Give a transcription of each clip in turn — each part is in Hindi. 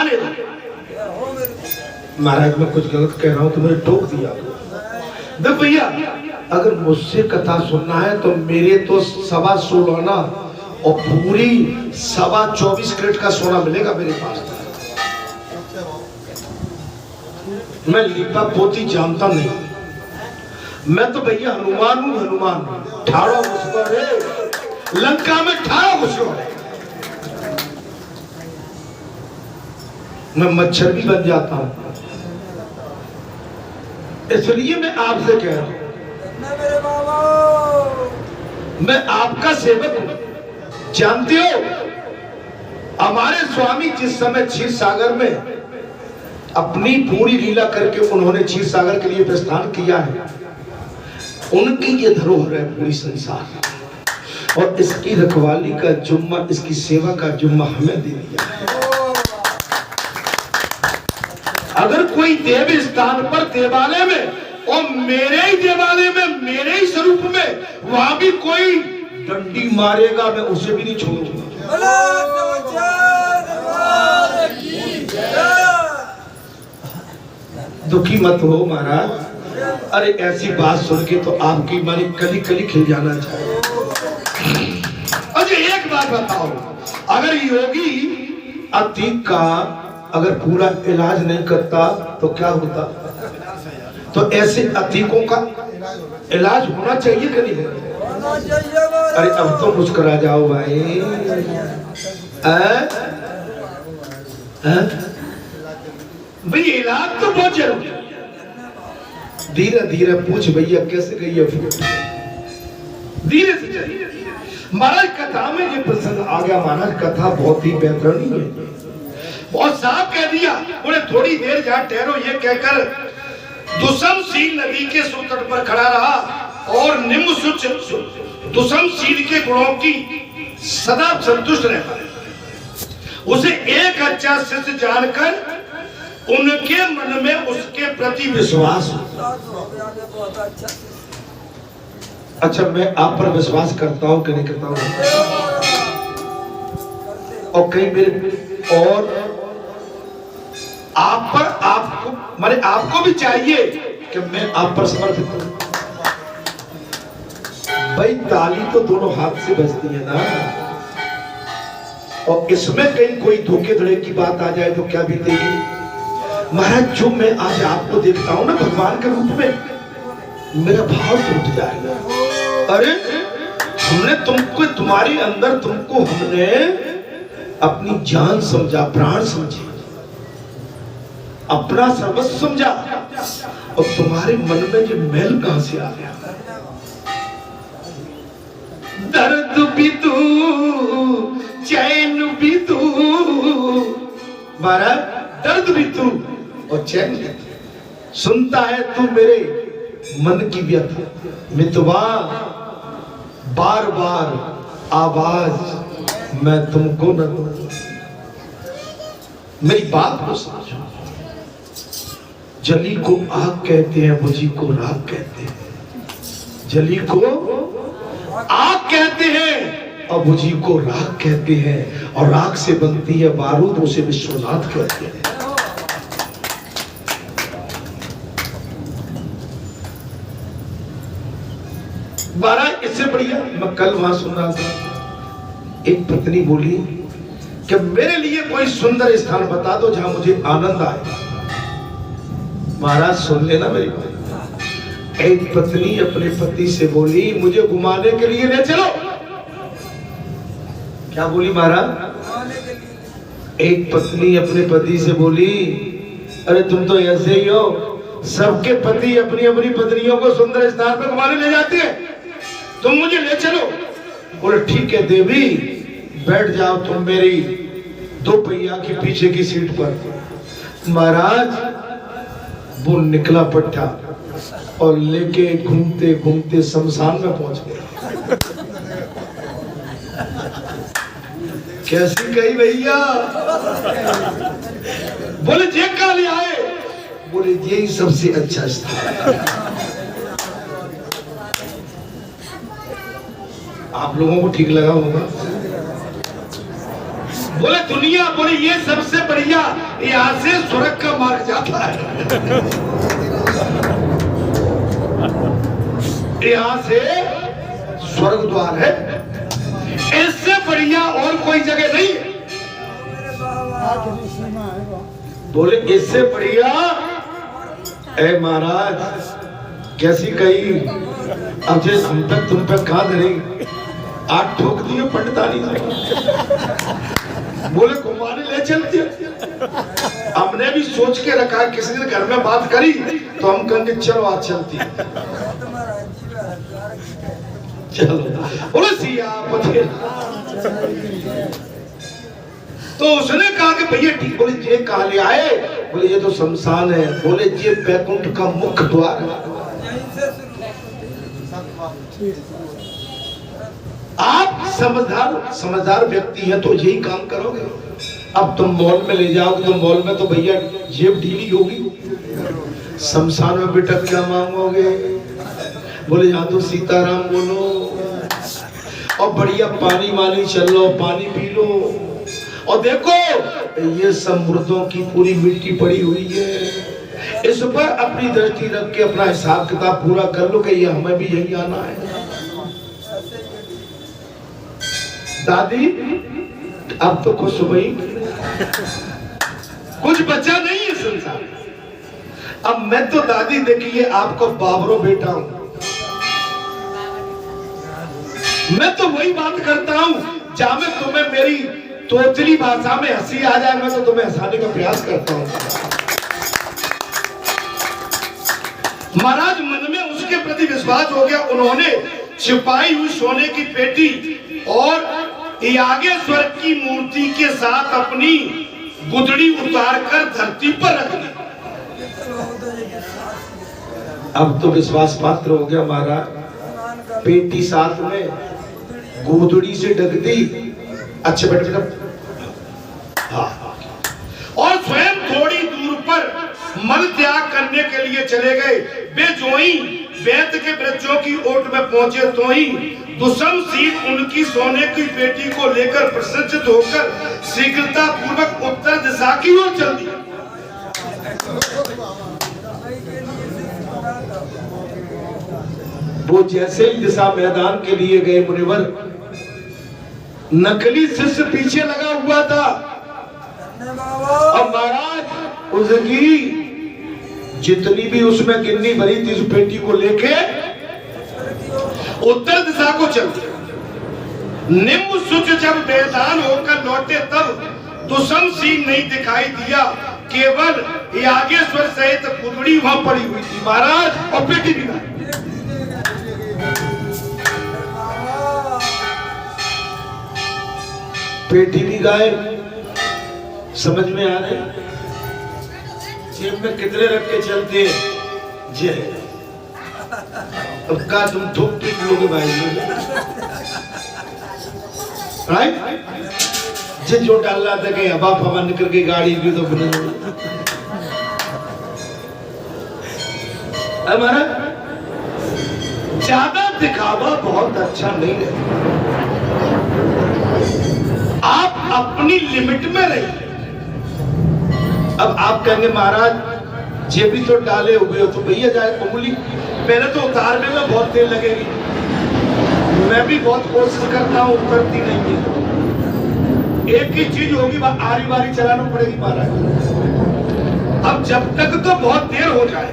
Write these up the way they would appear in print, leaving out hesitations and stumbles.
आने दो। महाराज मैं कुछ गलत कह रहा हूं तो मुझे टोक दिया। देख भैया, अगर मुझसे कथा सुनना है तो मेरे तो 16.25 आना और पूरी 24.25 कैरेट का सोना मिलेगा मेरे पास। मैं लिपा पोती जानता नहीं, मैं तो भैया हनुमान हूं, हनुमान। ठाड़ो घुसखोर है लंका में, ठाड़ो घुसखोर है। मैं मच्छर भी बन जाता हूं, इसलिए मैं आपसे कह रहा हूं, मैं आपका सेवक हूं। जानते हो हमारे स्वामी जिस समय क्षीर सागर में अपनी पूरी लीला करके उन्होंने क्षीर सागर के लिए प्रस्थान किया है, उनकी ये धरोहर है पूरी संसार, और इसकी रखवाली का जुम्मा, इसकी सेवा का जुम्मा हमें दे दिया है। अगर कोई देव स्थान पर देवालय में और मेरे ही देवालय में, मेरे ही स्वरूप में वहां भी कोई डंडी मारेगा, मैं उसे भी नहीं छोड़ूंगा। दुखी मत हो महाराज। अरे ऐसी बात सुन के तो आपकी मानी कली कली खिल जाना चाहिए। अच्छा एक बात बताओ, अगर योगी अतीक का अगर पूरा इलाज नहीं करता तो क्या होता? तो ऐसे अतीकों का इलाज होना चाहिए कि नहीं? अरे अब तो मुस्कुरा जाओ भाई। भाई इलाज तो बहुत जरूरी है। धीरे धीरे पूछ भैया कैसे गई है, धीरे से चलिए। महाराज कथा में ये प्रसंग आ गया। महाराज कथा बहुत ही बेहतरीन है, बहुत साफ कह दिया। बोले थोड़ी देर जहाँ ठहरो, ये कहकर दुसमशील नदी के सुतट पर खड़ा रहा और निम्न दुसमशील के गुणों की सदा संतुष्ट रहता है। उसे एक अच्छा शिष्य जानकर उनके मन में उसके प्रति विश्वास। अच्छा मैं आप पर विश्वास करता हूं कि नहीं करता हूं? और कहीं मेरे और आप पर, आपको माने आपको भी चाहिए कि मैं आप पर समर्पित हूं। भाई ताली तो दोनों हाथ से बजती है ना, और इसमें कहीं कोई धोखे धड़े की बात आ जाए तो क्या बीतेगी? महाराज जो मैं आज आपको देखता हूं ना भगवान के रूप में, मेरा भाव टूट जाएगा। अरे हमने तुमको, तुम्हारे अंदर तुमको हमने अपनी जान समझा, प्राण समझे, अपना सर्वस्व समझा, और तुम्हारे मन में ये मैल कहां से आ गया? दर्द भी तू, चैन भी तू। महाराज दर्द भी तू और चैन भी तू। सुनता है तू मेरे मन की व्यथा, मितवा बार बार आवाज मैं तुमको न दूं। मेरी बात को समझो। जली को आग कहते हैं, बुझी को राख कहते हैं। जली को आग कहते हैं और बुझी को राख कहते हैं, और राख से बनती है बारूद, उसे विश्वनाथ कहते हैं। बारह इससे बढ़िया मैं कल वहां सुन रहा था, एक पत्नी बोली कि मेरे लिए कोई सुंदर स्थान बता दो जहां मुझे आनंद आए। महाराज सुन लेना मेरी बात। एक पत्नी अपने पति से बोली मुझे घुमाने के लिए ले चलो। क्या बोली महाराज? एक पत्नी अपने पति से बोली, अरे तुम तो ऐसे ही हो, सबके पति अपनी अपनी पत्नियों को सुंदर स्थान पर घुमाने ले जाते हैं, तुम मुझे ले चलो। बोले ठीक है देवी, बैठ जाओ तुम मेरी 2 पहिया की पीछे की सीट पर। महाराज वो निकला पट्टा और लेके घूमते घूमते शमशान में पहुंच गया। कैसी कही भैया? बोले जे का ले आए? बोले यही सबसे अच्छा स्थान। आप लोगों को ठीक लगा होगा? बोले दुनिया, बोले ये सबसे बढ़िया, यहाँ से स्वर्ग का मार्ग जाता है, यहाँ से स्वर्ग द्वार है, इससे बढ़िया और कोई जगह नहीं है। बोले इससे बढ़िया, ए महाराज कैसी कही, अब जे हम तक तुम पे कहा धरेंगे, आठ ठोक दिए पंडितानी बोले घुमाने ले चलते। हमने भी सोच के रखा, किसी ने घर में बात करी तो हम कहेंगे चलो आज चलती, चलो बोले सियापत। तो उसने कहा कि भैया ठीक, बोले ये कहाँ ले आए, बोले ये तो शमशान है, बोले ये बैकुंठ का मुख्य द्वार है। आप समझदार व्यक्ति हैं तो यही काम करोगे। अब तुम मॉल में ले जाओगे तो मॉल में तो भैया जेब ढीली होगी, शमशान में बेटा क्या मांगोगे, बोले यहाँ तो सीताराम बोलो और बढ़िया पानी वानी चल लो, पानी पी लो। और देखो ये सब मुर्दों की पूरी मिट्टी पड़ी हुई है, इस पर अपनी दृष्टि रख के अपना हिसाब किताब पूरा कर लो कि ये हमें भी यही आना है। दादी अब तो खुश हो गई, कुछ बचा नहीं है संसार। अब मैं तो दादी देखिए आपको बाबरो बेटा हूं, मैं तो वही बात करता हूं जहां में तुम्हें मेरी तोतली भाषा में हंसी आ जाए, मैं तो तुम्हें हंसाने का प्रयास करता हूं। महाराज मन में उसके प्रति विश्वास हो गया, उन्होंने छिपाई हुई सोने की पेटी और यागेश्वर की मूर्ति के साथ अपनी गुदड़ी उतारकर धरती पर रख दी। अब तो विश्वास पात्र हो गया महाराज, पेटी साथ में गुदड़ी से ढक दी। अच्छे बेटे हाँ, और स्वयं थोड़ी दूर पर मल त्याग करने के लिए चले गए। वे जो ही वैद्य के वृक्षों की ओट में पहुंचे तो ही दुष्मसीन उनकी सोने की पेटी को लेकर प्रसन्नचित्त होकर शीघ्रता पूर्वक उत्तर दिशा की ओर चल दिया। वो जैसे ही दिशा मैदान के लिए गए मुनिवर, नकली शिष्य पीछे लगा हुआ था। अब महाराज उसकी जितनी भी उसमें गिन्नी भरी थी उस पेटी को लेके उत्तर दिशा को चल दिया। निम्न सुच जब मैदान होकर लौटे तब दुष्मसीन नहीं दिखाई दिया, केवल यागेश्वर सहित कुदड़ी वहां पड़ी हुई थी महाराज, और पेटी भी नहीं। पेटी भी गायब, समझ में आ रहे? जेब में कितने रख के चलते हैं जे, अब का तुम ठोक पीट लोगे भाई, राइट? जे जो डाल रहा था कि हवा फवा निकल के गाड़ी भी तो बने। हमारा ज्यादा दिखावा बहुत अच्छा नहीं है, आप अपनी लिमिट में रहिए। अब आप कहेंगे महाराज ये भी तो डाले हुए हो, तो भैया जाए उंगली पहले तो उतारने में बहुत देर लगेगी, मैं भी बहुत कोशिश करता हूँ, उतरती नहीं है। एक ही चीज होगी, आरी बारी चलाना पड़ेगी महाराज। अब जब तक तो बहुत देर हो जाए,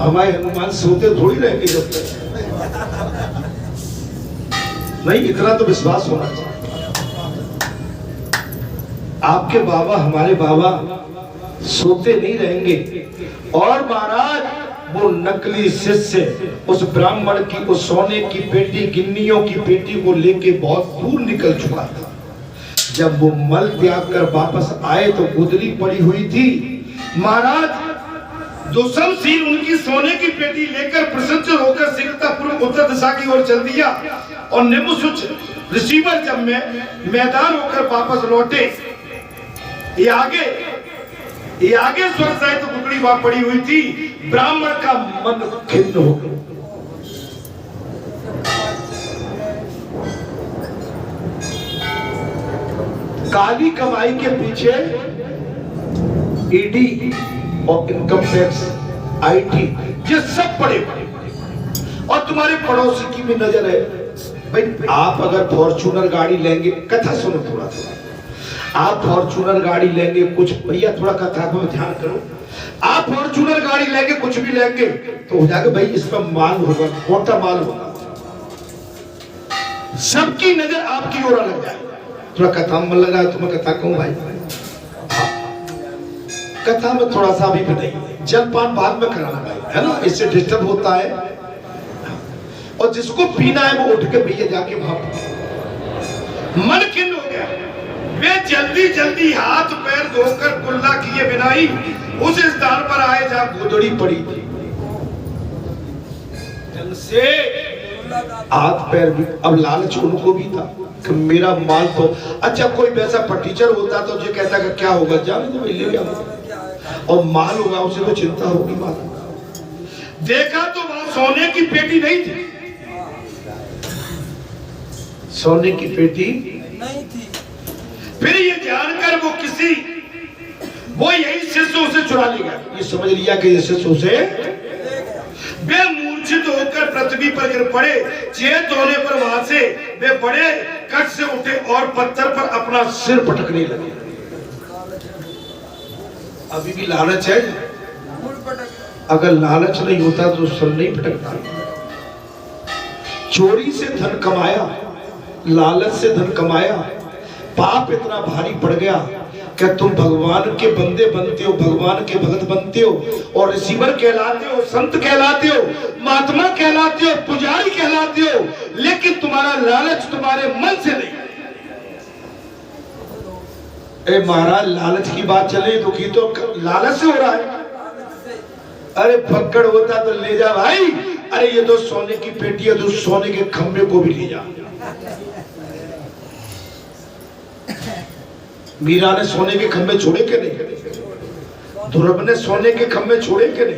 हमारे हनुमान सोते थोड़ी रहेंगे जब तक, नहीं इतना तो विश्वास होना चाहिए। आपके बाबा हमारे बाबा सोते नहीं रहेंगे। और महाराज वो नकली शिष्य उस ब्राह्मण की उस सोने की पेटी, गिन्नियों की पेटी को लेके बहुत दूर निकल चुका था। जब वो मल त्याग कर वापस आए तो गुदरी पड़ी हुई थी। महाराज दुष्मसीन उनकी सोने की पेटी लेकर प्रसन्न होकर शीघ्रतापूर्वक उत्तर दिशा की ओर चल दिया। और नेमुसुच रिसीवर जब मैदान होकर वापस लौटे, ये आगे स्वर सहित गुदड़ी वहां पड़ी हुई थी। ब्राह्मण का मन खिन्न हो गया। काली कमाई के पीछे ईडी और इनकम टैक्स, आईटी, ये सब पड़े और तुम्हारे पड़ोसी की भी नजर है। भाई आप अगर फॉर्च्यूनर गाड़ी लेंगे, कथा सुनो थोड़ा सा, आप फॉर्च्यूनर गाड़ी लेंगे कुछ, भैया थोड़ा कथा को ध्यान करो, आप फॉर्च्यूनर गाड़ी लेंगे कुछ भी लेंगे तो हो जाएगा भाई इसमें माल होगा, मोटा माल होगा, सबकी नजर आपकी ओर लग जाए। थोड़ा कथा में लगा तो मैं कथा कहूं भाई, कथा में थोड़ा सा भी नहीं, जलपान बाद में कराना भाई, है ना, इससे डिस्टर्ब होता है। और जिसको पीना है वो उठ के भैया जाके वहां मन खिन्न हो गया, वे जल्दी जल्दी हाथ पैर धोकर कुल्ला किए बिना ही उस स्थान पर आए जहां गोदड़ी पड़ी थी। ढंग से हाथ पैर भी, अब लालच उनको भी था कि मेरा माल तो, अच्छा कोई वैसा फटीचर होता तो ये कहता कि क्या होगा, जाने दो ले आओ, और माल होगा उसे तो चिंता होगी। माल देखा तो वहां सोने की पेटी नहीं थी, सोने की पेटी नहीं थी। फिर ये जानकर वो यही शिष्य उसे चुरा लेगा, ये समझ लिया कि ये शिष्य उसे, वे मूर्छित होकर पृथ्वी पर गिर पड़े, चेत होने पर वहां से वे बड़े कट से उठे और पत्थर पर अपना सिर पटकने लगे। अभी भी लालच है, अगर लालच नहीं होता तो सिर नहीं पटकता। चोरी से धन कमाया, लालच से धन कमाया, पाप इतना भारी पड़ गया कि तुम भगवान के बंदे बनते हो, भगवान के भगत बनते हो और रिसीवर कहलाते हो, संत कहलाते हो, महात्मा कहलाते हो, पुजारी कहलाते हो, लेकिन तुम्हारा लालच तुम्हारे मन से नहीं। ए महाराज, लालच की बात चले, दुखी तो लालच से हो रहा है। अरे फक्कड़ होता तो ले जा भाई, अरे ये तो सोने की पेटी है, तो सोने के खंभे को भी ले जा। मीरा ने सोने के खंभे छोड़े के नहीं, ध्रुव ने सोने के खंभे छोड़े के नहीं,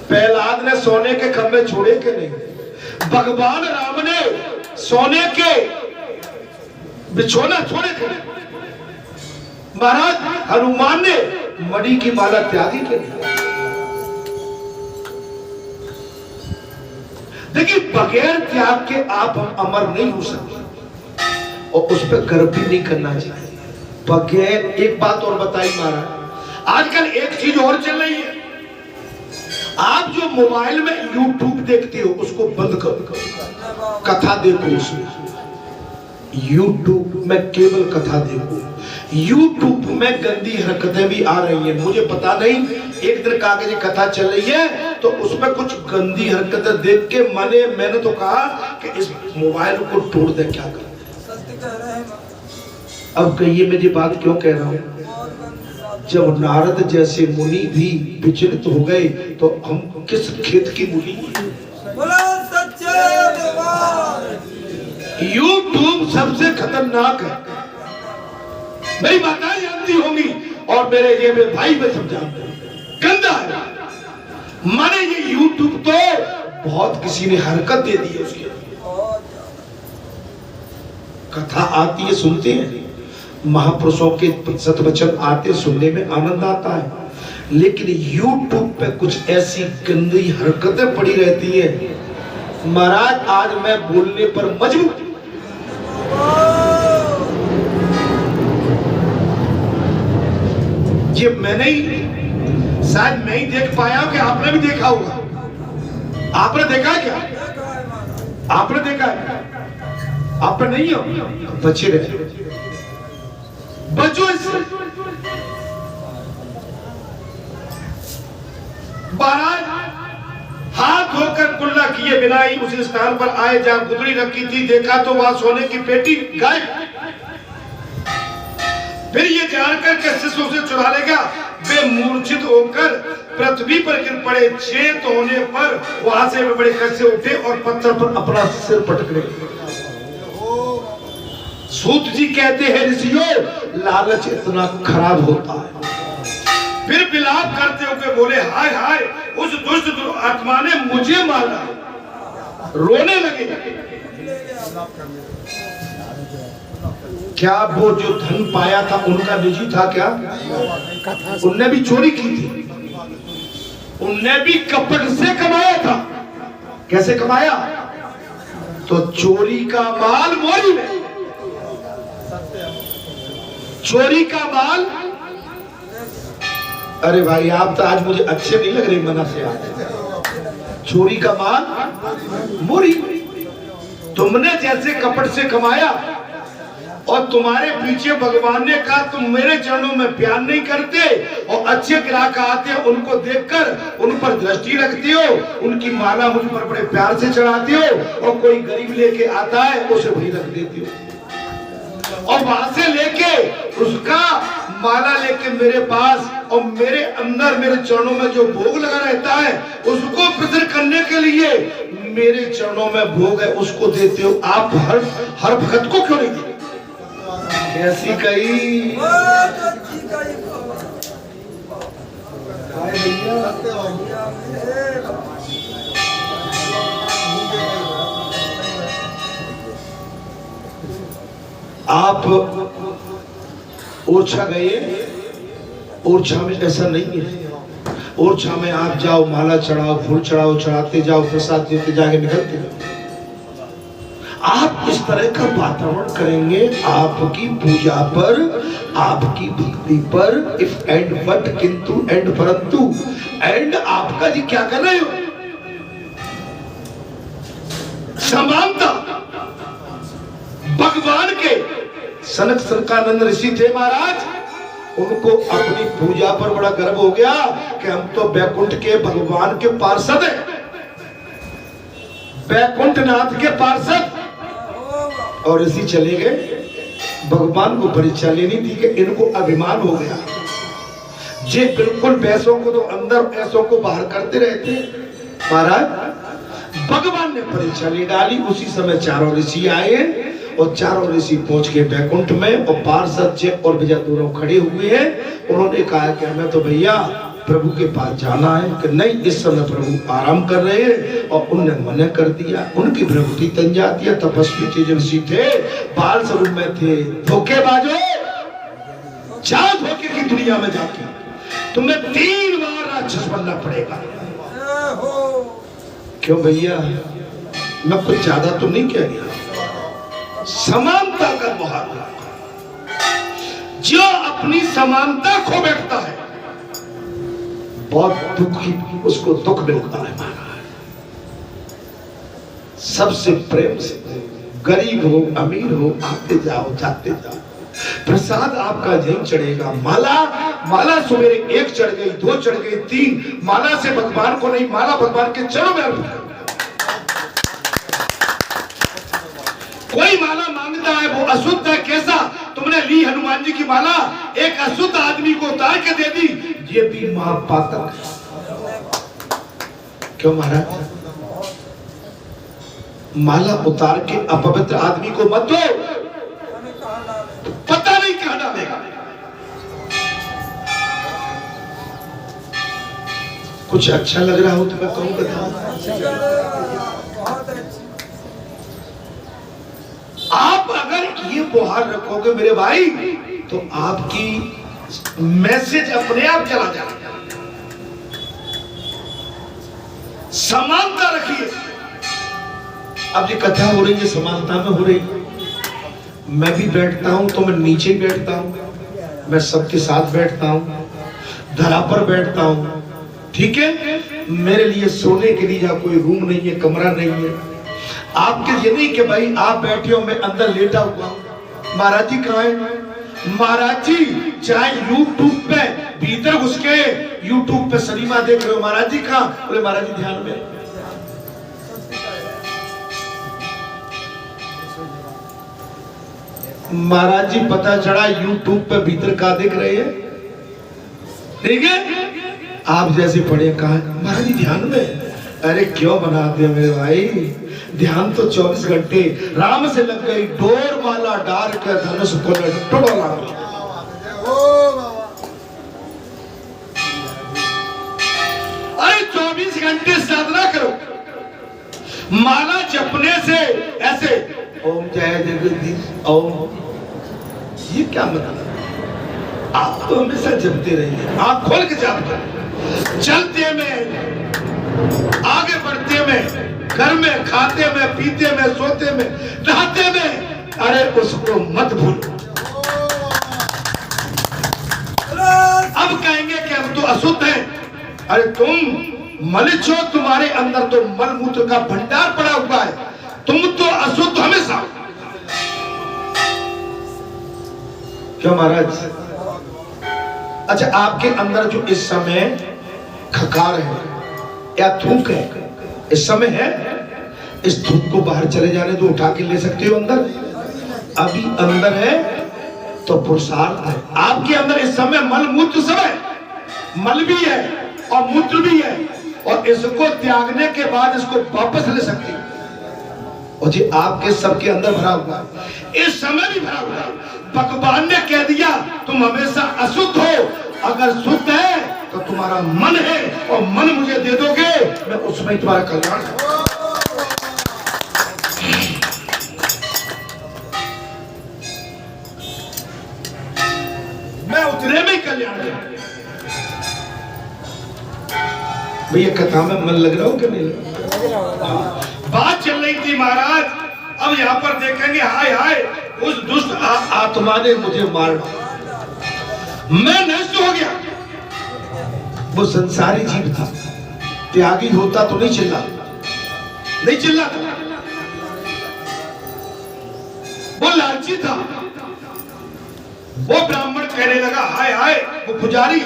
प्रहलाद ने सोने के खंभे छोड़े के नहीं, भगवान राम ने सोने के बिछोना छोड़े के नहीं, महाराज हनुमान ने मणि की माला त्यागी के नहीं। देखिए, बगैर त्याग के आप हम अमर नहीं हो सकते और उस पर गर्व भी नहीं करना चाहिए। बगैर, एक बात और बताई महाराज, आजकल एक चीज और चल रही है, आप जो मोबाइल में YouTube देखते हो उसको बंद करो, कथा देखो उसमें। YouTube में केवल कथा देखो, YouTube में गंदी हरकतें भी आ रही हैं, मुझे पता नहीं, एक दिन कहा कि कथा चल रही है तो उसमें कुछ गंदी हरकतें देख के मैंने तो कहा कि इस मोबाइल को तोड़ दे, क्या कर। अब कहिए मैं ये बात क्यों कह रहा हूं, जब नारद जैसे मुनि भी विचलित हो गए तो हम किस खेत की मुनि। YouTube सबसे खतरनाक है, मेरी माताएं जानती होंगी और मेरे भाई भी सब जानते हैं, गंदा है। माने ये YouTube तो बहुत किसी ने हरकत दे दी है, उसके कथा आती है, सुनते हैं, महापुरुषों के सतवचन आते, सुनने में आनंद आता है, लेकिन YouTube पे कुछ ऐसी गंदी हरकतें पड़ी रहती हैं महाराज, आज मैं बोलने पर मजबूर। ये मैंने ही, शायद मैं ही देख पाया कि आपने भी देखा होगा। आपने देखा क्या? आपने देखा है? आप नहीं हो, बचे रहे, बचो इससे। महाराज हाथ धोकर कुल्ला किए बिना ही उस स्थान पर आए जहां गुदड़ी रखी थी, देखा तो वहां सोने की पेटी गायब। फिर ये जानकर के शिष्य उसे चुरा लेगा, वे मूर्छित होकर पृथ्वी पर गिर पड़े, चेत होने पर वहां से वे बड़े कष्ट से उठे और पत्थर पर अपना सिर पटकने। सूत जी कहते हैं, ऋषियों, लालच इतना खराब होता है। फिर विलाप करते हुए बोले, हाय हाय, उस दुष्ट आत्मा ने मुझे मारा। रोने लगे। क्या वो जो धन पाया था उनका निजी था क्या? उनने भी चोरी की थी, उनने भी कपट से कमाया था। कैसे कमाया? तो चोरी का माल मोरी में, चोरी का माल। अरे भाई आप तो आज मुझे अच्छे नहीं लग रहे मना से। आज चोरी का माल मोरी। तुमने जैसे कपट से कमाया और तुम्हारे पीछे भगवान ने कहा तुम मेरे चरणों में प्यार नहीं करते, और अच्छे ग्राहक आते हैं उनको देखकर उन पर दृष्टि रखती हो, उनकी माला मुझ पर बड़े प्यार से चढ़ाती हो, और कोई गरीब लेके आता है उसे भी रख देती हो, और वहां से लेके उसका माला लेके मेरे पास और मेरे अंदर मेरे चरणों में जो भोग लगा रहता है उसको प्रसन्न करने के लिए मेरे चरणों में भोग है उसको देते हो। आप हर भक्त को क्यों नहीं देते? कैसी कही? आप ओरछा गए, ओरछा में ऐसा नहीं है। ओरछा में आप जाओ, माला चढ़ाओ, फूल चढ़ाओ, चढ़ाते जाओ, प्रसाद देते जाके निकलते जाओ। आप इस तरह का वातावरण करेंगे आपकी पूजा पर, आपकी भक्ति पर, इफ एंड बट, किंतु एंड परंतु, एंड आपका जी क्या कर रहे हो? समानता। भगवान के सनक सनकानंद ऋषि थे महाराज, उनको अपनी पूजा पर बड़ा गर्व हो गया कि हम तो बैकुंठ के भगवान के पार्षद हैं, बैकुंठ नाथ के पार्षद। और ऋषि चले गए, भगवान को परीक्षा लेनी थी कि इनको अभिमान हो गया। जे बिल्कुल पैसों को तो अंदर, पैसों को बाहर करते रहते महाराज। भगवान ने परीक्षा ले डाली। उसी समय चारों ऋषि आए और चारों ऋषि पहुंच के बैकुंठ में, और पार्षद जे और विजय दोनों खड़े हुए हैं। उन्होंने कहा कि हमें तो भैया प्रभु के पास जाना है। कि नहीं, इस समय प्रभु आराम कर रहे हैं, और उनने मना कर दिया। उनकी प्रभुति तन जाती है। तपस्वी तेजस्वी थे, बाल स्वरूप में थे। धोखेबाजो, जाओ धोखे की दुनिया में जाके तुम्हें 3 बार राक्षस बनना पड़ेगा। क्यों भैया, मैं कुछ ज्यादा तो नहीं कह रहा। समानता का बहार, जो अपनी समानता खो बैठता है बहुत दुखी, उसको दुख मिलता है महाराज। सबसे प्रेम से, गरीब हो अमीर हो, आते जाओ जाते जाओ, प्रसाद आपका यहीं चढ़ेगा। माला सवेरे 1 चढ़ गई, 2 चढ़ गई, 3, माला से भगवान को नहीं, माला भगवान के चरणों में अर्पित करो। कोई माला मांगता है वो अशुद्ध है, कैसा? तुमने ली हनुमान जी की माला, एक अशुद्ध आदमी को उतार के दे दी, ये भी महापातक है। क्यों महाराज? माला उतार के अपवित्र आदमी को मत दो, पता नहीं कहां डालेगा। कुछ अच्छा लग रहा हो तो मैं कहूँ बताओ। आप अगर ये बुहार रखोगे मेरे भाई, तो आपकी मैसेज अपने आप चला जाएगा। समानता रखिए। अब ये कथा हो रही है, समानता में हो रही। मैं भी बैठता हूं तो मैं नीचे बैठता हूं, मैं सबके साथ बैठता हूं, धरा पर बैठता हूं, ठीक है। मेरे लिए सोने के लिए कोई रूम नहीं है, कमरा नहीं है। आपके ये नहीं कि भाई आप बैठे हो मैं अंदर लेटा हुआ हूं। महाराज जी कहाँ है? महाराज जी चाहे यूट्यूब पे भीतर घुस के यूट्यूब पे सिनेमा देख रहे हो, महाराज जी कहाँ? बोले महाराज जी ध्यान में। महाराज जी पता चला यूट्यूब पे भीतर का देख रहे हैं, ठीक है। आप जैसे पढ़े कहा महाराज जी ध्यान में। अरे क्यों बनाते हैं मेरे भाई? ध्यान तो 24 घंटे। राम से लग गई डोर वाला डार के धनुष को टुटोला। अरे 24 घंटे साधना करो, माला जपने से ऐसे ओम जय जगदीश ओम, ये क्या मतलब? आप तो हमेशा जपते रहिए, आंख खोल के जपते, चलते में, आगे बढ़ते में, घर में, खाते में, पीते में, सोते में, नहाते में, अरे उसको मत भूलो। अब कहेंगे कि हम तो अशुद्ध हैं। अरे तुम मलिच हो, तुम्हारे अंदर तो मलमूत्र का भंडार पड़ा हुआ है, तुम तो अशुद्ध हमेशा। क्यों महाराज? अच्छा, आपके अंदर जो इस समय खकार है या थूक है, इस समय है, इस थूक को बाहर चले जाने दो, उठा के ले सकते हो अंदर। अभी अंदर है तो पुरुषार्थ है। आपके अंदर इस समय मल मूत्र सब है, मल भी है और मूत्र भी है, और इसको त्यागने के बाद इसको वापस ले सकते हो। और जी आपके सबके अंदर भरा हुआ है, इस समय भी भरा हुआ है। भगवान ने कह दिया तुम हमेशा अशुद्ध हो, अगर शुद्ध है तो तुम्हारा मन है, और मन मुझे दे दोगे, मैं उसमें तुम्हारा कल्याण करूंगा। मैं उतने में कल्याण करूंगा। भैया कथा में मन लग रहा हो कि नहीं लग रहा? बात चल रही थी महाराज, अब यहाँ पर देखेंगे, हाय हाय उस दुष्ट आत्मा ने मुझे मार डाला, मैं नष्ट हो गया। वो संसारी जीव था, त्यागी होता तो नहीं चिल्लाता, वो लालची था। वो ब्राह्मण कहने लगा, हाय हाय, वो पुजारी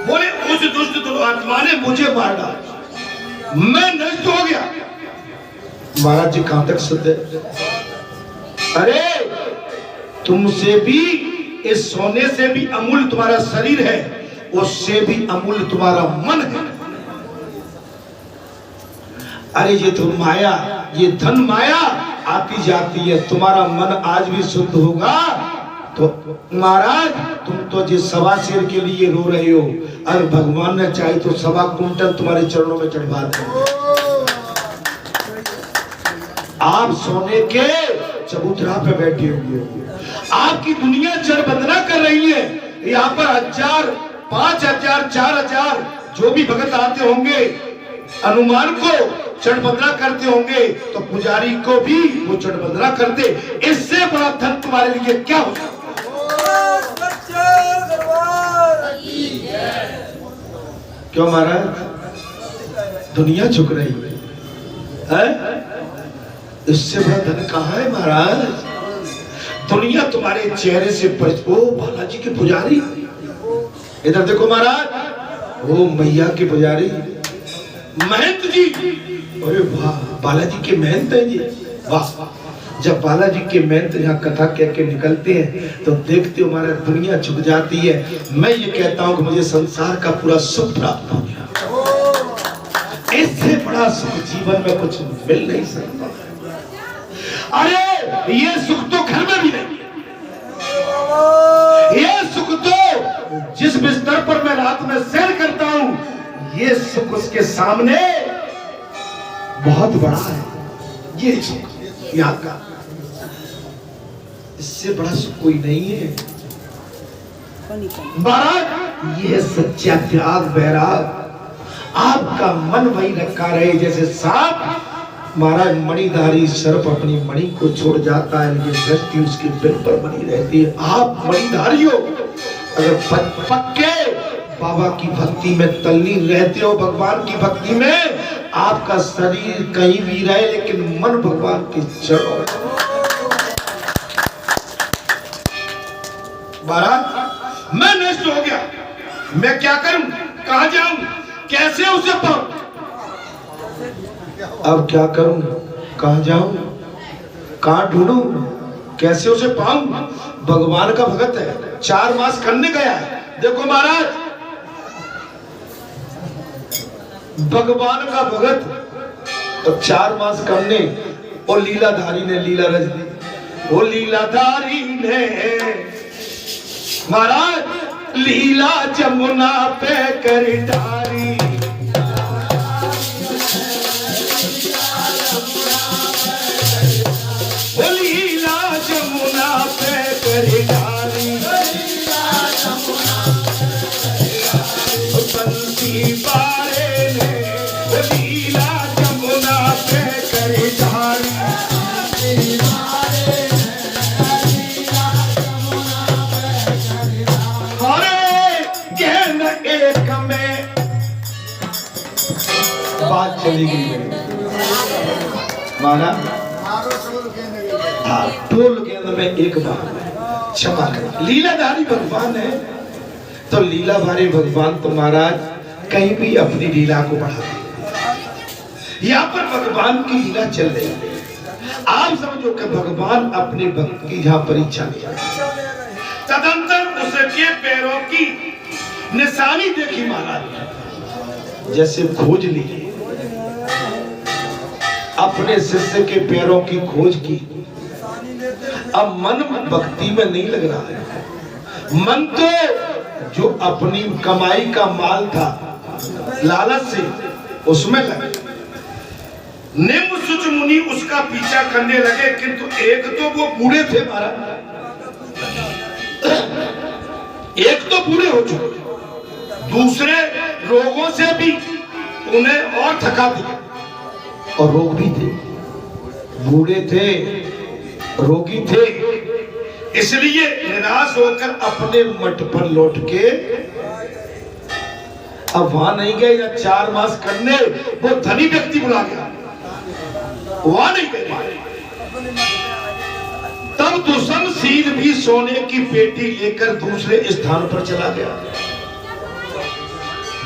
बोले उस दुष्ट आत्मा ने मुझे मार डाला, मैं नष्ट हो गया। महाराज जी कहां तक शुद्ध है? अरे तुमसे भी, इस सोने से भी अमूल्य तुम्हारा शरीर है, उससे भी अमूल्य तुम्हारा मन है। अरे ये तो माया, ये धन माया आती जाती है, तुम्हारा मन आज भी शुद्ध होगा तो महाराज तुम तो जिस सवा शेर के लिए रो रहे हो, अगर भगवान ने चाहे तो 1.25 कुंटल तुम्हारे चरणों में चढ़वा दे। आप सोने के चबूतरा पे बैठे होंगे, आपकी दुनिया जड़ वंदना कर रही है, यहाँ पर 1000, 5000, 4000 जो भी भगत आते होंगे, अनुमान को चढ़ वंदना करते होंगे, तो पुजारी को भी वो चढ़ वंदना करते। इससे बड़ा धन तुम्हारे लिए क्या होगा? क्यों महाराज? दुनिया झुक रही है? इससे बड़ा धन कहाँ है महाराज? दुनिया तुम्हारे चेहरे से ओ बालाजी के पुजारी, इधर देखो महाराज, ओ मैया के पुजारी महंत जी, अरे वाह, बालाजी के महंत हैं जी, वाह। जब बालाजी के महंत यहाँ कथा कह के निकलते हैं तो देखते हो हमारा दुनिया झुक जाती है। मैं ये कहता हूँ कि मुझे संसार का पूरा सुख प्राप्त हो गया, इससे बड़ा सुख जीवन में कुछ मिल नहीं सकता। अरे ये सुख तो घर में भी नहीं, ये सुख तो जिस बिस्तर पर मैं रात में सैर करता हूँ, ये सुख उसके सामने बहुत बड़ा है। ये सुख यहाँ का, इससे बड़ा सुख कोई नहीं है महाराज। ये सच्चा त्याग वैराग, आपका मन वही रखा रहे जैसे सांप महाराज मणिधारी सर्प अपनी मणि को छोड़ जाता है, ये दृष्टि उसके दिल पर बनी रहती है। आप मणिधारी हो, अगर पक्के बाबा की भक्ति में तल्लीन रहते हो, भगवान की भक्ति में, आपका शरीर कहीं भी रहे लेकिन मन भगवान के चरणों में। महाराज मैं नष्ट हो गया, मैं क्या करूं, कहां जाऊं, कैसे उसे पाऊं? अब क्या करूं, कहां जाऊं, कहां ढूंढूं, कैसे उसे पाऊं? भगवान का भगत है, 4 मास करने गया है। देखो महाराज, भगवान का भगत तो 4 मास करने, और लीलाधारी ने लीला रच दी। वो लीलाधारी ने महाराज लीला जमुना पे कर डारी, करे डाली बंसी बारे ने लीला जमुना पे करे डाली एक में बात चली गई माना टोल केंद्र में एक बार क्षमा कर लीलाधारी भगवान है तो लीला भारी भगवान तो महाराज कहीं भी अपनी लीला को बढ़ाते यहाँ पर भगवान की लीला चल रही है आप समझो कि भगवान अपने भक्त की यहाँ परीक्षा लिया तदंतर उसके पैरों की निशानी देखी महाराज जैसे खोज ली अपने शिष्य के पैरों की खोज की अब मन भक्ति में नहीं लग रहा है मन तो जो अपनी कमाई का माल था लालच से उसमें लगे निम्न सुच मुनि उसका पीछा करने लगे किंतु एक तो वो बूढ़े थे महाराज एक तो बूढ़े हो चुके दूसरे रोगों से भी उन्हें और थका दिया और रोग भी थे बूढ़े थे रोगी थे इसलिए निराश होकर अपने मठ पर लौट के अब वहां नहीं गए या 4 मास करने वो धनी व्यक्ति बुला गया वहां नहीं गए तब दुष्म सीध भी सोने की पेटी लेकर दूसरे स्थान पर चला गया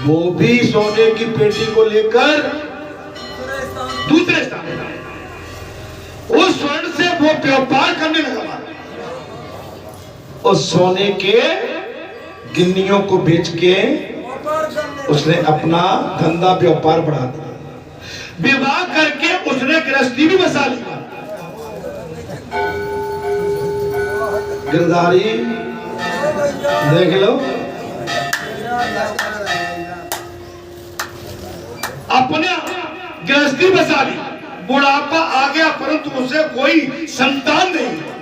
वो भी सोने की पेटी को लेकर दूसरे स्थान पर उस स्वर्ण से वो व्यापार करने लगा उस सोने के गिन्नियों को बेच के उसने अपना धंधा व्यापार बढ़ा दिया विवाह करके उसने गृहस्थी भी बसा ली गिरधारी देख लो अपने गृहस्थी बसा ली बुढ़ापा आ गया परंतु उसे कोई संतान नहीं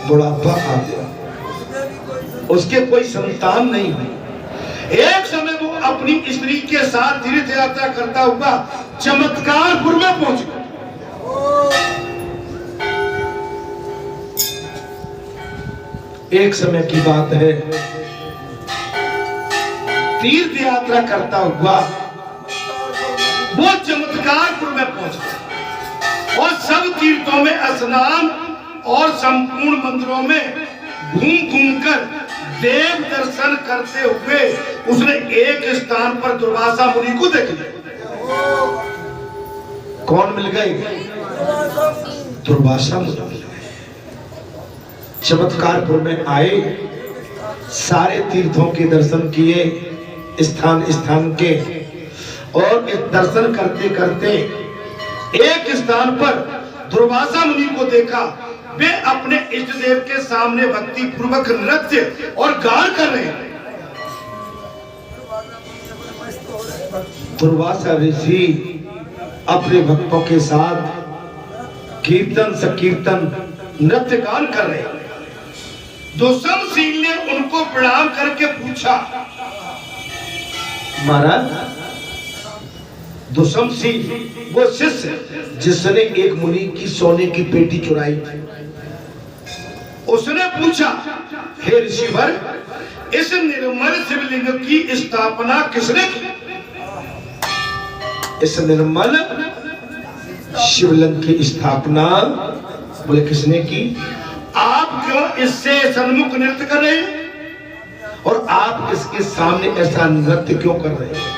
बुढ़ापा आ गया उसके कोई संतान नहीं हुई एक समय वो अपनी स्त्री के साथ तीर्थ यात्रा करता हुआ चमत्कारपुर में पहुंच गया एक समय की बात है तीर्थ यात्रा करता हुआ वो चमत्कारपुर में पहुंचा और सब तीर्थों में स्नान और संपूर्ण मंदिरों में घूम घूमकर देव दर्शन करते हुए उसने एक स्थान पर दुर्वासा मुनि को देख लिया कौन मिल गए दुर्वासा मुनि मिल गए चमत्कारपुर में आए सारे तीर्थों के दर्शन किए स्थान स्थान के और दर्शन करते करते एक स्थान पर दुर्वासा मुनि को देखा वे अपने इष्ट देव के सामने भक्ति पूर्वक नृत्य और गान कर रहे हैं दुर्वासा ऋषि अपने भक्तों के साथ कीर्तन संकीर्तन नृत्य गान कर रहे हैं दुष्मशील ने उनको प्रणाम करके पूछा महाराज दुष्मशील वो शिष्य जिसने एक मुनि की सोने की पेटी चुराई थी उसने पूछा हे ऋषिवर इस निर्मल शिवलिंग की स्थापना किसने की इस निर्मल शिवलिंग की स्थापना बोले किसने की आप क्यों इससे सन्मुख नृत्य कर रहे हैं और आप इसके सामने ऐसा नृत्य क्यों कर रहे हैं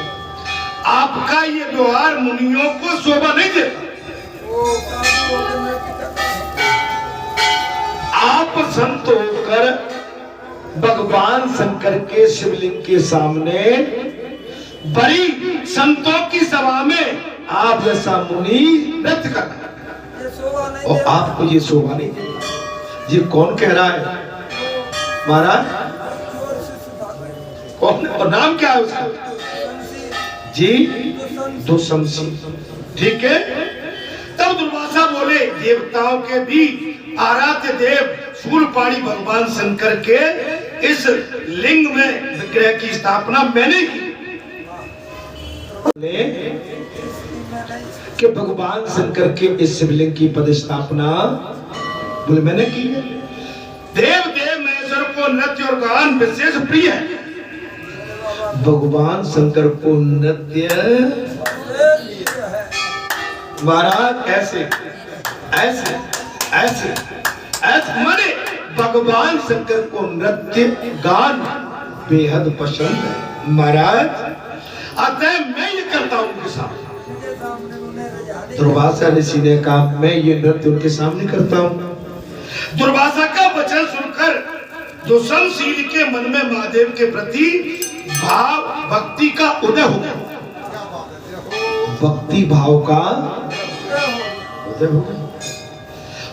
आपका ये व्यवहार मुनियों को शोभा नहीं देता आप संत होकर भगवान शंकर के शिवलिंग के सामने बड़ी संतों की सभा में आप जैसा मुनि नृत्य कर रहा है और आपको ये शोभा नहीं देता ये कौन कह रहा है महाराज कौन और नाम क्या है उसका जी दुष्मशील ठीक है तब दुर्वासा बोले देवताओं के भी आराध्य देव शूलपाणी भगवान शंकर के इस लिंग में विग्रह की स्थापना मैंने की कि भगवान शंकर के इस शिवलिंग की पदस्थापना बोले मैंने की। देव देव महेश्वर को नृत्य और गान विशेष प्रिय है। भगवान शंकर को नृत्य महाराज ऐसे ऐसे ऐसे ऐसे माने भगवान शंकर को नृत्य गान बेहद पसंद है महाराज। अतः मैं ये करता हूं उनके सामने। दुर्वासा ऋषि ने कहा मैं ये नृत्य उनके सामने करता हूं। दुर्वासा का वचन सुनकर दुष्मशील के मन में महादेव के प्रति भाव भक्ति का उदय हो गया। भक्ति भाव का उदय हो गया।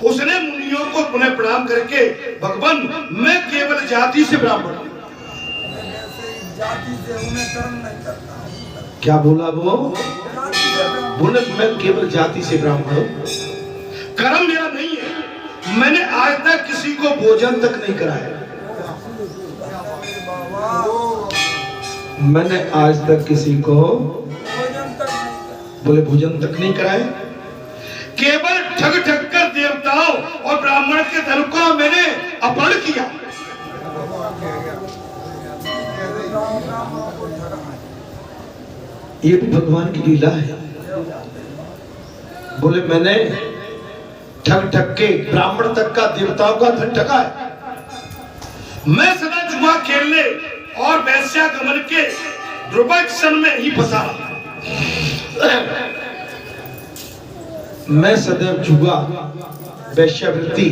उसने मुनियों को पुनः प्रणाम करके भगवान मैं केवल जाति से ब्राह्मण हूं। क्या बोला वो? बोले मैं केवल जाति से ब्राह्मण हूं, कर्म मेरा नहीं है। मैंने आज तक किसी को भोजन तक नहीं कराया। मैंने आज तक किसी को बोले भोजन तक नहीं कराया। केवल ठग ठग कर देवताओं और ब्राह्मण के धन को मैंने अपहरण किया। ये भी भगवान की लीला है। बोले मैंने ठग ठग के ब्राह्मण तक का देवताओं का धन ठगा है। मैं सदा जुआ खेलने और वैश्यागमन के दुर्भाग्य में ही फंसा रहा। मैं सदैव जुआ वैश्यावृत्ति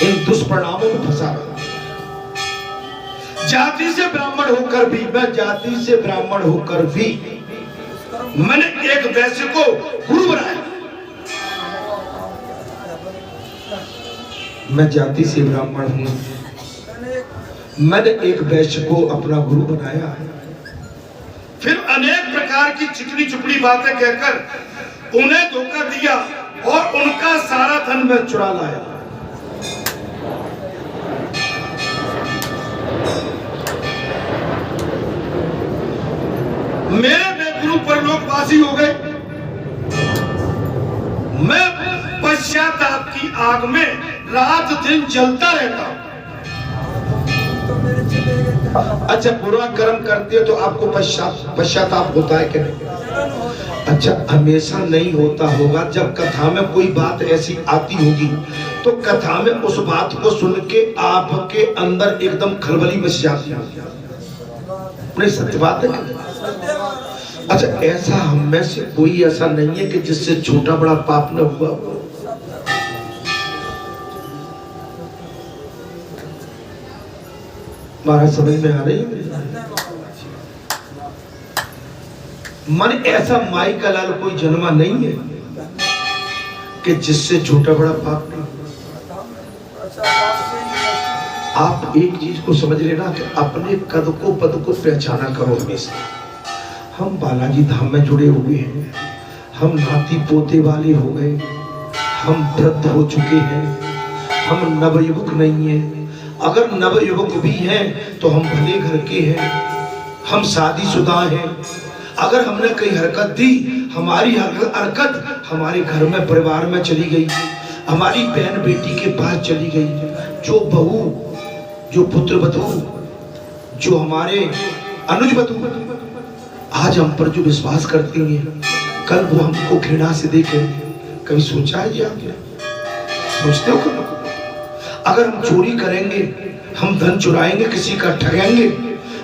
इन दुष्परिणामों में फंसा रहा। जाति से ब्राह्मण होकर भी मैं जाति से ब्राह्मण होकर भी मैंने एक वैश्य को गुरु बनाया। मैं जाति से ब्राह्मण हूं, मैंने एक वैश्य को अपना गुरु बनाया है। फिर अनेक प्रकार की चिकनी चुपड़ी बातें कहकर उन्हें धोखा दिया और उनका सारा धन मैं चुरा लाया। मेरे बेगुरु परलोकवासी हो गए। मैं पश्चाताप की आग में रात दिन जलता रहता हूं। अच्छा बुरा कर्म करते हो तो आपको पश्चाताप होता है क्या? अच्छा हमेशा नहीं होता होगा। जब कथा में कोई बात ऐसी आती होगी तो कथा में उस बात को सुन के आपके अंदर एकदम खलबली मच जाती है। नहीं सत्य बात है। अच्छा ऐसा हम में से कोई ऐसा नहीं है कि जिससे छोटा बड़ा पाप न हुआ हो। महाराज समझ में आ रही है? मन ऐसा माई का लाल कोई जन्मा नहीं है कि जिससे छोटा बड़ा पाप नहीं। आप एक चीज को समझ लेना कि अपने कद को पद को पहचाना करो हमेशा। हम बालाजी धाम में जुड़े हुए हैं, हम नाती पोते वाले हो गए, हम वृद्ध हो चुके हैं, हम नवयुवक नहीं है। अगर नवयुवक भी हैं तो हम भले घर के हैं, हम शादीशुदा हैं। अगर हमने कोई हरकत दी, हमारी हरकत हमारे घर में परिवार में चली गई, हमारी बहन बेटी के पास चली गई, जो बहू जो पुत्र वधू जो हमारे अनुज वधू आज हम पर जो विश्वास करते हैं, कल वो हमको घृणा से देखे। कभी सोचा है ये आपने? सोचते हो कभी? अगर हम चोरी करेंगे, हम धन चुराएंगे, किसी का ठगेंगे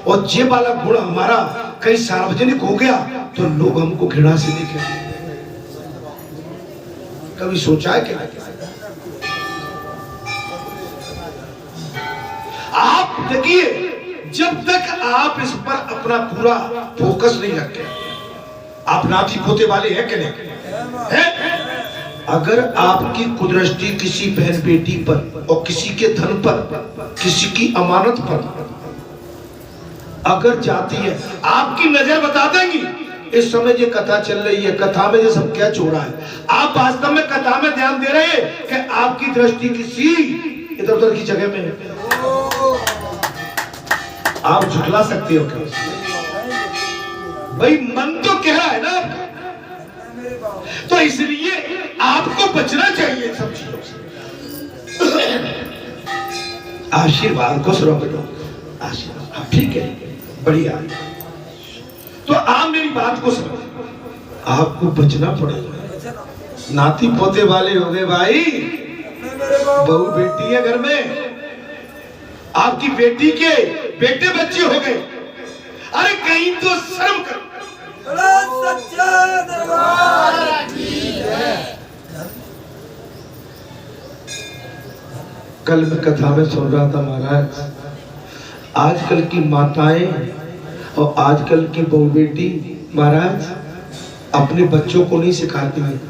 और ये वाला गुण हमारा कहीं सार्वजनिक हो गया तो लोग हमको घृणा से देखेंगे। कभी सोचा है क्या? आप देखिए जब तक आप इस पर अपना पूरा फोकस नहीं रखते, आप नाती पोते वाले हैं कि नहीं है? अगर आपकी कुदृष्टि किसी बहन बेटी पर और किसी के धन पर, किसी की अमानत पर अगर जाती है, आपकी नजर बता देंगी इस समय जो कथा चल रही है, कथा में ये सब क्या छोड़ा है? आप वास्तव में कथा में ध्यान दे रहे हैं कि आपकी दृष्टि किसी इधर उधर की जगह में है? आप झुठला सकते हो क्या? भाई मन तो कह रहा है ना आपका, तो इसलिए आपको बचना चाहिए सब चीजों से। आशीर्वाद को सुनो बेटो, आशीर्वाद ठीक है, बढ़िया। तो आप मेरी बात को समझ, आपको बचना पड़ेगा। नाती पोते वाले हो गए भाई, बहू बेटी है घर में, आपकी बेटी के बेटे बच्चे हो गए, अरे कहीं तो शर्म करो। कल मैं कथा में सुन रहा था महाराज, आजकल की माताएं और आजकल की बहू बेटी महाराज अपने बच्चों को नहीं सिखाती है।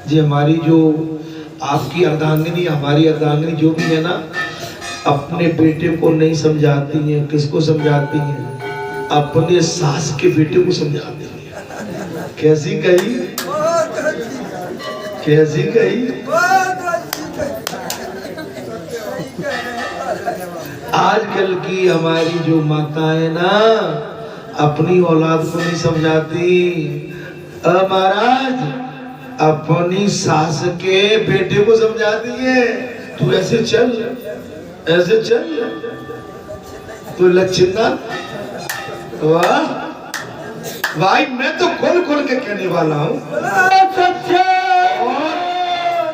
जी हमारी जो आपकी अर्धांगिनी, हमारी अर्धांगिनी जो भी है ना, अपने बेटे को नहीं समझाती हैं। किसको समझाती हैं? अपने सास के बेटे को समझाती हैं। कैसी कही? कैसी कही? आजकल की हमारी जो माताएं ना, अपनी औलाद को नहीं समझाती महाराज, अपनी सास के बेटे को समझाती है। तू ऐसे चल, ऐसे चल, तू लच्छिंदा। वाह भाई, मैं तो खोल खोल के कहने वाला हूँ,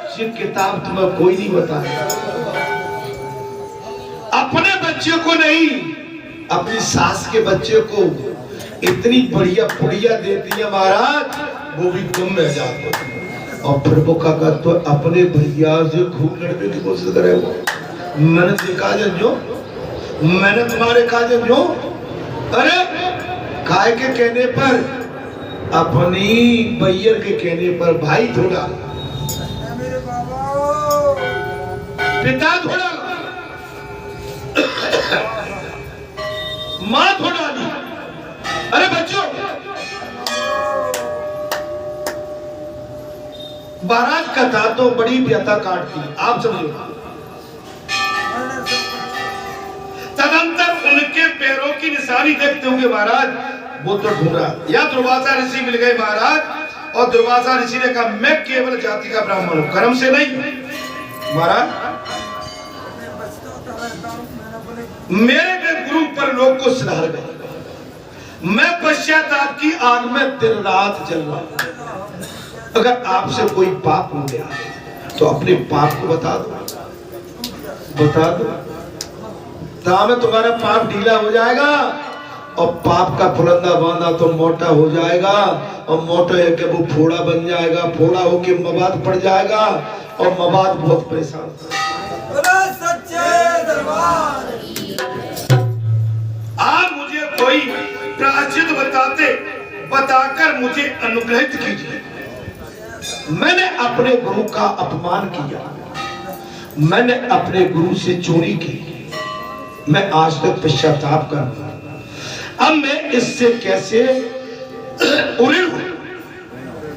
सिर्फ किताब तुम्हें कोई नहीं बताया। अपने बच्चे को नहीं, अपनी सास के बच्चे को इतनी बढ़िया पुड़िया देती है महाराज, वो भी तुम में जाते। और फिर वो क्या कर, तो अपने भैया से खूब लड़ने की कोशिश करे। वो मैंने देखा जो, मैंने तुम्हारे काजे जो, अरे काय के कहने पर, अपनी बैयर के कहने पर भाई थोड़ा, पिता थोड़ा, मां थोड़ा दी। अरे बच्चों, महाराज कथा तो बड़ी व्यथा काटती, आप समझो। तदंतर उनके पैरों की निशानी देखते होंगे महाराज, वो तो ढूंढा, या दुर्वासा ऋषि मिल गए महाराज। और दुर्वासा ऋषि ने कहा, मैं केवल जाति का ब्राह्मण हूं, कर्म से नहीं महाराज। मेरे के गुरु पर लोग को सुधार गए, मैं पश्चाताप की आग में दिन रात जल रहा हूं। अगर आपसे कोई पाप हो गया तो अपने पाप को बता दो, बता दो, तो तुम्हारा पाप ढीला हो जाएगा। और पाप का फुलंदा बांधा तो मोटा हो जाएगा, और मोटा है कि वो फोड़ा बन जाएगा, फोड़ा होके मवाद पड़ जाएगा, और मवाद बहुत परेशान। आप मुझे कोई प्रायश्चित बताकर मुझे अनुग्रहित कीजिए। मैंने अपने गुरु का अपमान किया, मैंने अपने गुरु से चोरी की, मैं आज तक पश्चाताप कर रहा हूं। अब मैं इससे कैसे उड़ूं?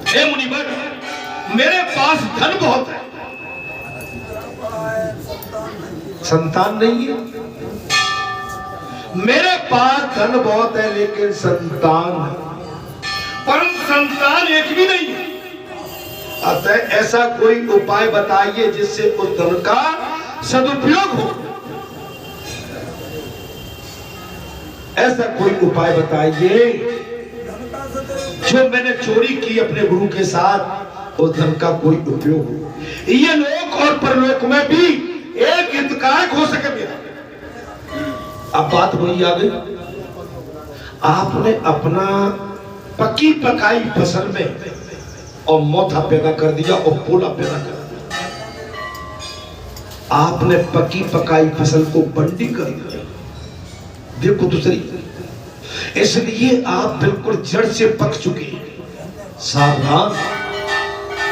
हे मुनिवर, मेरे पास धन बहुत है, संतान नहीं है। मेरे पास धन बहुत है लेकिन संतान है, परंतु संतान एक भी नहीं है। अतः ऐसा कोई उपाय बताइए जिससे उस धन का सदुपयोग हो। ऐसा कोई उपाय बताइए जो मैंने चोरी की अपने गुरु के साथ, उस धन का कोई उपयोग हो। ये लोक और परलोक में भी एक हितकारक हो सके मेरा। अब बात वही आ गई, आपने अपना पकी पकाई फसल में और मोथा पैदा कर दिया और पोला पैदा कर दिया। आपने पकी पकाई फसल को बंडी कर दिया, देखो दूसरी, इसलिए आप बिल्कुल जड़ से पक चुके हैं। सावधान,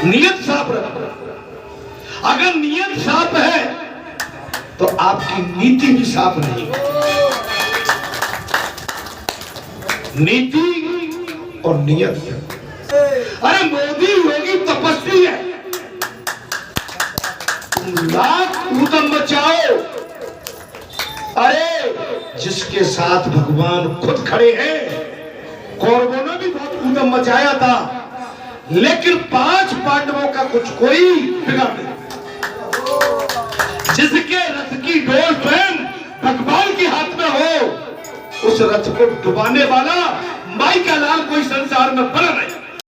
नियत साफ रखो। अगर नियत साफ है तो आपकी नीति भी साफ नहीं। नीति और नियत है। अरे मोदी योगी तपस्वी है, तुम लाख ऊधम मचाओ, अरे जिसके साथ भगवान खुद खड़े हैं। कौरवों ने भी बहुत ऊधम मचाया था, लेकिन 5 पांडवों का कुछ कोई बिगाड़ नहीं। जिसके रथ की डोर स्वयं भगवान के हाथ में हो, उस रथ को डुबाने वाला माई का लाल कोई संसार में बना नहीं।